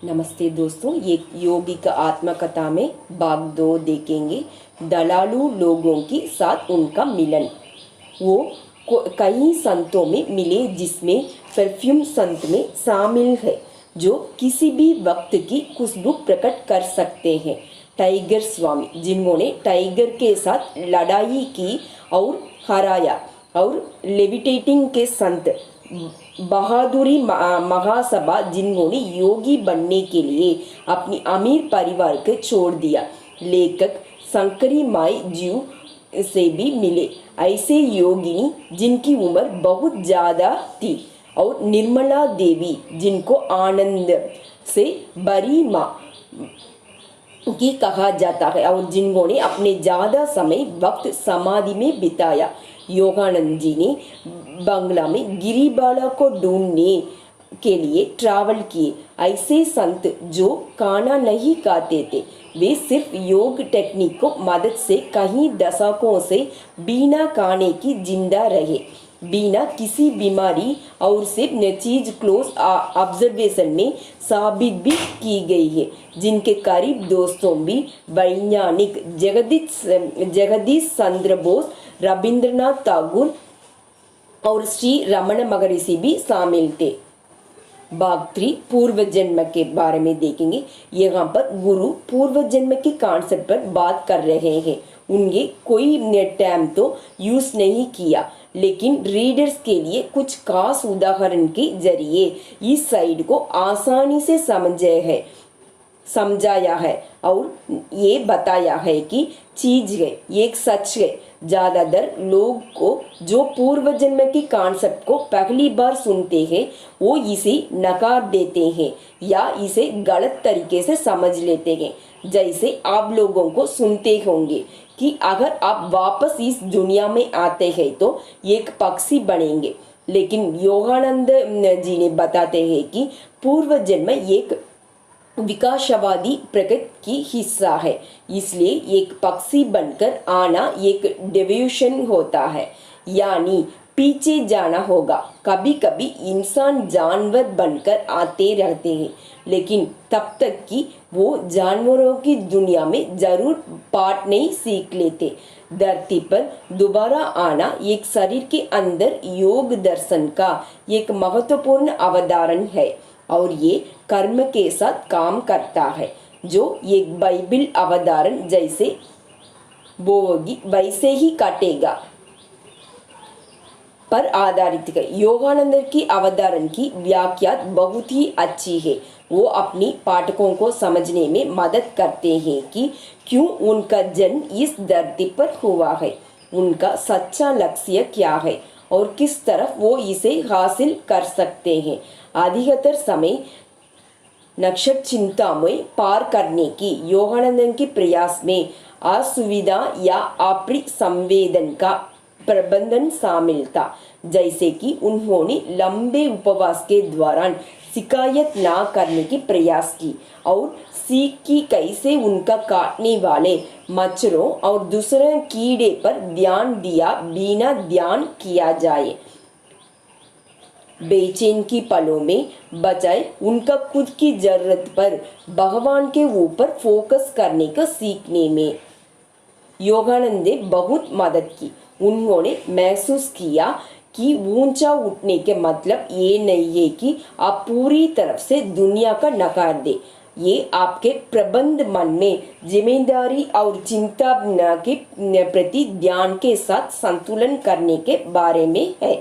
नमस्ते दोस्तों, ये योगी का आत्मकथा में भाग 2 देखेंगे। दलालू लोगों के साथ उनका मिलन। वो कई संतों में मिले जिसमें परफ्यूम संत में शामिल है जो किसी भी वक्त की खुशबू प्रकट कर सकते हैं। टाइगर स्वामी जिन्होंने टाइगर के साथ लड़ाई की और हराया, और लेविटेटिंग के संत बहादुरी महासभा जिन्होंने योगी बनने के लिए अपनी अमीर परिवार को छोड़ दिया। लेखक शंकरी माई जीव से भी मिले ऐसे योगिनी जिनकी उम्र बहुत ज़्यादा थी, और निर्मला देवी जिनको आनंद से भरी माँ की कहा जाता है और जिन्होंने अपने ज़्यादा समय वक्त समाधि में बिताया। योगानंद जी ने बंगला में गिरिबाला को ढूंढने के लिए ट्रैवल किए। ऐसे संत जो खाना नहीं खाते थे, वे सिर्फ योग टेक्निक को मदद से कई दशकों से बिना खाने की जिंदा रहे, बिना किसी बीमारी, और सिर्फ चीज क्लोज ऑब्जर्वेशन में साबित भी की गई है। जिनके करीब दोस्तों भी वैज्ञानिक जगदीश चंद्र बोस, रविंद्रनाथ टैगोर और श्री रमन महर्षि भी शामिल थे। भाग 3 पूर्व जन्म के बारे में देखेंगे। यहाँ पर गुरु पूर्व जन्म के कॉन्सेप्ट पर बात कर रहे हैं। उनके कोई टर्म तो यूज नहीं किया, लेकिन रीडर्स के लिए कुछ खास उदाहरण के जरिए इस साइड को आसानी से समझाया है और ये बताया है कि चीज है, एक सच है। ज़्यादातर लोग को जो पूर्व जन्म की कॉन्सेप्ट को पहली बार सुनते हैं वो इसे नकार देते हैं या इसे गलत तरीके से समझ लेते हैं। जैसे आप लोगों को सुनते होंगे कि अगर आप वापस इस दुनिया में आते हैं तो एक पक्षी बनेंगे, लेकिन योगानंद जी ने बताते हैं कि पूर्व जन्म एक विकासवादी प्रकृति की हिस्सा है, इसलिए एक पक्षी बनकर आना एक डेविएशन होता है, यानी पीछे जाना होगा। कभी कभी इंसान जानवर बनकर आते रहते हैं, लेकिन तब तक कि वो जानवरों की दुनिया में जरूर पाठ नहीं सीख लेते। धरती पर दोबारा आना एक शरीर के अंदर योग दर्शन का एक महत्वपूर्ण अवधारण है, और ये कर्म के साथ काम करता है, जो एक बाइबल अवधारण जैसे बोओगी वैसे ही काटेगा पर आधारित है। योगानंद की अवधारण की व्याख्या बहुत ही अच्छी है। वो अपनी पाठकों को समझने में मदद करते हैं कि क्यों उनका जन्म इस धरती पर हुआ है, उनका सच्चा लक्ष्य क्या है और किस तरफ वो इसे हासिल कर सकते हैं। अधिकतर समय नक्षत्र चिंता में पार करने की योगानंद के प्रयास में असुविधा या अपनी संवेदन का प्रबंधन शामिल था। जैसे कि उन्होंने लंबे उपवास के दौरान शिकायत ना करने की प्रयास की और सीख की कैसे उनका काटने वाले मच्छरों और दूसरे कीड़े पर ध्यान दिया बिना ध्यान किया जाए। बेचैन की पलों में बजाय उनका खुद की जरूरत पर भगवान के ऊपर फोकस करने का सीखने में योगानंद ने बहुत मदद की। उन्होंने महसूस किया कि ऊंचा उठने के मतलब ये नहीं है कि आप पूरी तरफ से दुनिया का नकार दे। ये आपके प्रबंध मन में जिम्मेदारी और चिंता के प्रति ध्यान के साथ संतुलन करने के बारे में है।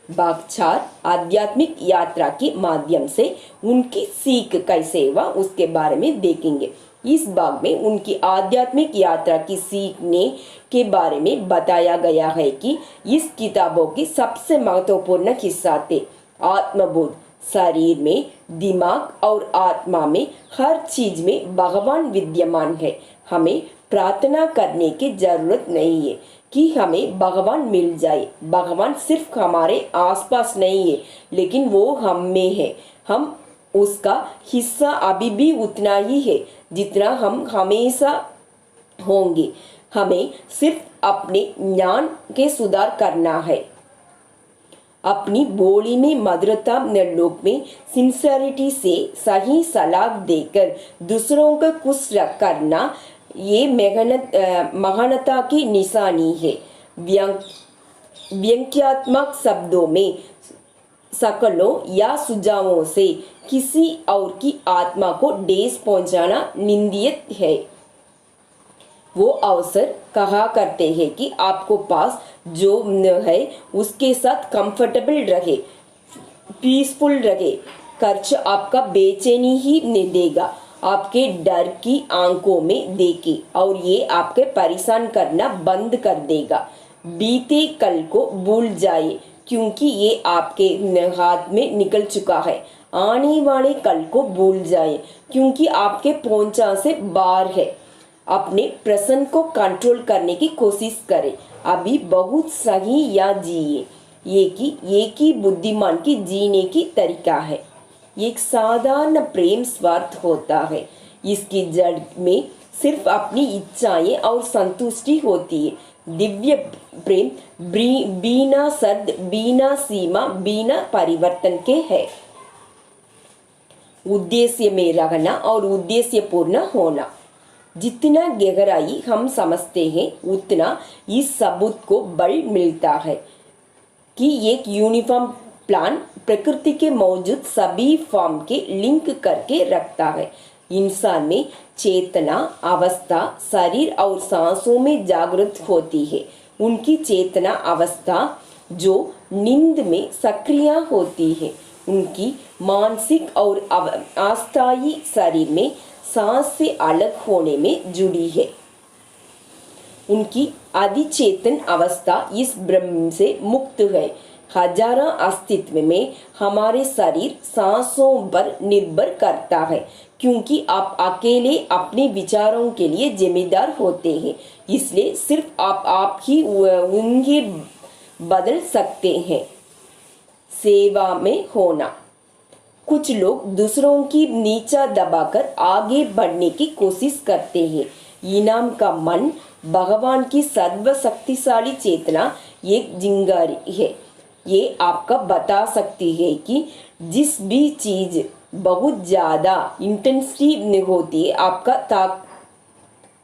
भाग 4 आध्यात्मिक यात्रा के माध्यम से उनकी सीख कैसे हुआ उसके बारे में देखेंगे। इस भाग में उनकी आध्यात्मिक यात्रा की सीखने के बारे में बताया गया है कि इस किताबों की सबसे महत्वपूर्ण हिस्सा थे आत्मबोध। शरीर में, दिमाग और आत्मा में, हर चीज में भगवान विद्यमान है। हमें प्रार्थना करने की जरूरत नहीं है कि हमें भगवान मिल जाए। भगवान सिर्फ हमारे आसपास नहीं है, लेकिन वो हम में है। हम उसका हिस्सा अभी भी उतना ही है जितना हम हमेशा होंगे। हमें सिर्फ अपने ज्ञान के सुधार करना है। अपनी बोली में मधुरता लोक में सिंसियरिटी से सही सलाह देकर दूसरों को खुश करना ये महानता की निशानी है। व्यंग्यात्मक शब्दों में शकलों या सुझावों से किसी और की आत्मा को ठेस पहुंचाना निंदित है। वो अवसर कहा करते हैं कि आपको पास जो है उसके साथ कंफर्टेबल रहे, पीसफुल रहे। खर्च आपका बेचैनी ही नहीं देगा, आपके डर की आंखों में देखे और ये आपके परेशान करना बंद कर देगा। बीते कल को भूल जाए क्योंकि ये आपके हाथ में निकल चुका है। आने वाले कल को भूल जाए क्योंकि आपके पहुंचा से बाहर है। अपने प्रश्न को कंट्रोल करने की कोशिश करें। अभी बहुत सही या जिए। ये की बुद्धिमान की जीने की तरीका है। एक साधारण प्रेम स्वार्थ होता है। इसकी जड़ में सिर्फ अपनी इच्छाएं और संतुष्टि होती है। दिव्य प्रेम बिना शर्त, बिना सीमा, बिना परिवर्तन के है। उद्देश्य में रहना और उद्देश्य पूर्ण होना। जितना गहराई हम समझते हैं उतना इस सबूत को बल मिलता है कि एक यूनिफॉर्म प्लान प्रकृति के मौजूद सभी फॉर्म के लिंक करके रखता है। इंसान में चेतना अवस्था शरीर और सांसों में जागृत होती है। उनकी चेतना अवस्था जो नींद में सक्रिय होती है, उनकी मानसिक और अस्थायी शरीर में सांस से अलग होने में जुड़ी है। उनकी अधिचेतन अवस्था इस ब्रह्म से मुक्त है। हजारों अस्तित्व में हमारे शरीर सांसों पर निर्भर करता है क्योंकि आप अकेले अपने विचारों के लिए जिम्मेदार होते हैं। इसलिए सिर्फ आप ही उन्हें बदल सकते हैं। सेवा में होना। कुछ लोग दूसरों की नीचा दबाकर आगे बढ़ने की कोशिश करते हैं। इनाम का मन भगवान की सर्वशक्तिशाली चेतना एक जिंगारी है। ये आपका बता सकती है कि जिस भी चीज बहुत ज्यादा इंटेंसिटी होती है, आपका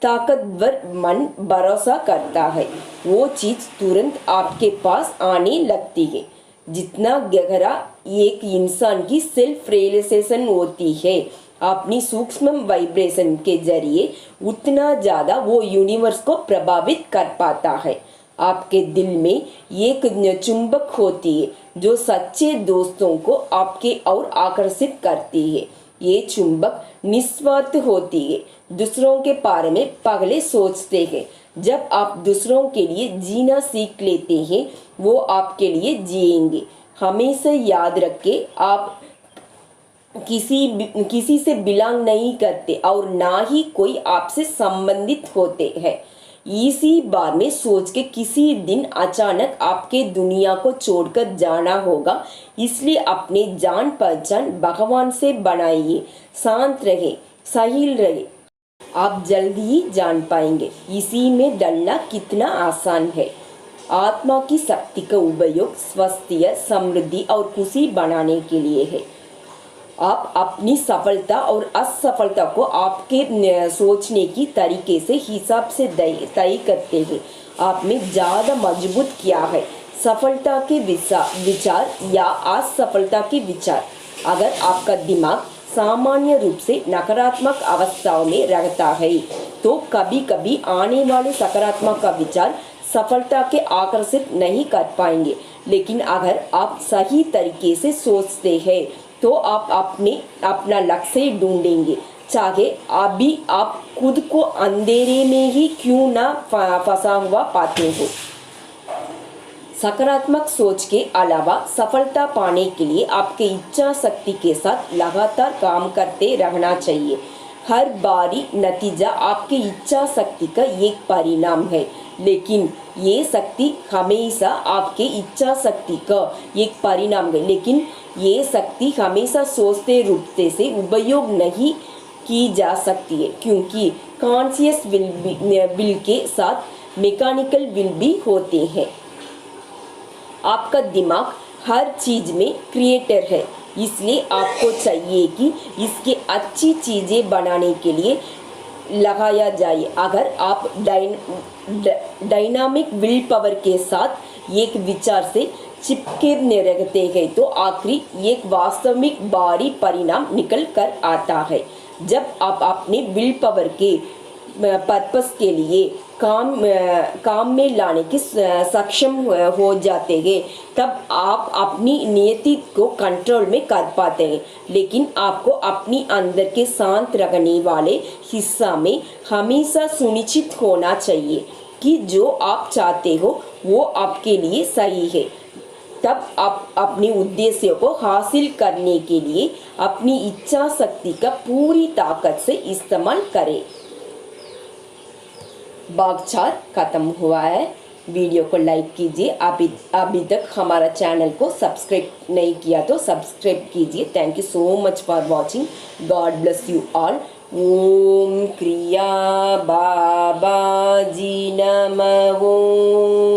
ताकतवर मन भरोसा करता है, वो चीज तुरंत आपके पास आने लगती है। जितना गहरा एक इंसान की सेल्फ रियलाइजेशन होती है अपनी सूक्ष्म वाइब्रेशन के जरिए, उतना ज्यादा वो यूनिवर्स को प्रभावित कर पाता है। आपके दिल में एक चुंबक होती है जो सच्चे दोस्तों को आपके ओर आकर्षित करती है। ये चुंबक निस्वार्थ होती है, दूसरों के बारे में पहले सोचते हैं। जब आप दूसरों के लिए जीना सीख लेते हैं, वो आपके लिए जिएंगे। हमेशा याद रखें, आप किसी से बिलोंग नहीं करते और ना ही कोई आपसे संबंधित होते हैं। इसी बार में सोच के किसी दिन अचानक आपके दुनिया को छोड़कर जाना होगा, इसलिए अपने जान पहचान भगवान से बनाइए। शांत रहे, सही रहे, आप जल्दी ही जान पाएंगे इसी में डलना कितना आसान है। आत्मा की शक्ति का उपयोग स्वास्थ्य, समृद्धि और खुशी बनाने के लिए है। आप अपनी सफलता और असफलता को आपके सोचने की तरीके से हिसाब से तय करते हैं। आप में ज़्यादा मजबूत क्या है, सफलता के विचार या असफलता के विचार। अगर आपका दिमाग सामान्य रूप से नकारात्मक अवस्थाओं में रहता है तो कभी कभी आने वाले सकारात्मक का विचार सफलता के आकर्षित नहीं कर पाएंगे। लेकिन अगर आप सही तरीके से सोचते हैं तो आप अपना लक्ष्य ढूंढेंगे, चाहे अभी आप खुद को अंधेरे में ही क्यों ना फंसा हुआ पाते हो। सकारात्मक सोच के अलावा सफलता पाने के लिए आपके इच्छा शक्ति के साथ लगातार काम करते रहना चाहिए। हर बारी नतीजा आपकी इच्छा शक्ति का एक परिणाम है, लेकिन ये शक्ति हमेशा आपके इच्छा शक्ति का एक परिणाम है, लेकिन ये शक्ति हमेशा सोचते रूपते से उपयोग नहीं की जा सकती है, क्योंकि कॉन्शियस विल के साथ मैकेनिकल विल भी होते हैं। आपका दिमाग हर चीज़ में क्रिएटर है, इसलिए आपको चाहिए कि इसके अच्छी चीज़ें बनाने के लिए लगाया जाए। अगर आप डायनामिक विल पावर के साथ एक विचार से चिपके रहते हैं तो आखिरी एक वास्तविक भारी परिणाम निकल कर आता है। जब आप अपने विल पावर के पर्पस के लिए काम में लाने की सक्षम हो जाते हैं, तब आप अपनी नियति को कंट्रोल में कर पाते हैं। लेकिन आपको अपनी अंदर के शांत रखने वाले हिस्सा में हमेशा सुनिश्चित होना चाहिए कि जो आप चाहते हो वो आपके लिए सही है। तब आप अपने उद्देश्यों को हासिल करने के लिए अपनी इच्छा शक्ति का पूरी ताकत से इस्तेमाल करें। भाग 4 खत्म हुआ है। वीडियो को लाइक कीजिए। अभी तक हमारा चैनल को सब्सक्राइब नहीं किया तो सब्सक्राइब कीजिए। Thank you so much for watching. God bless you all. Om Kriya Baba जी नमः। ओम।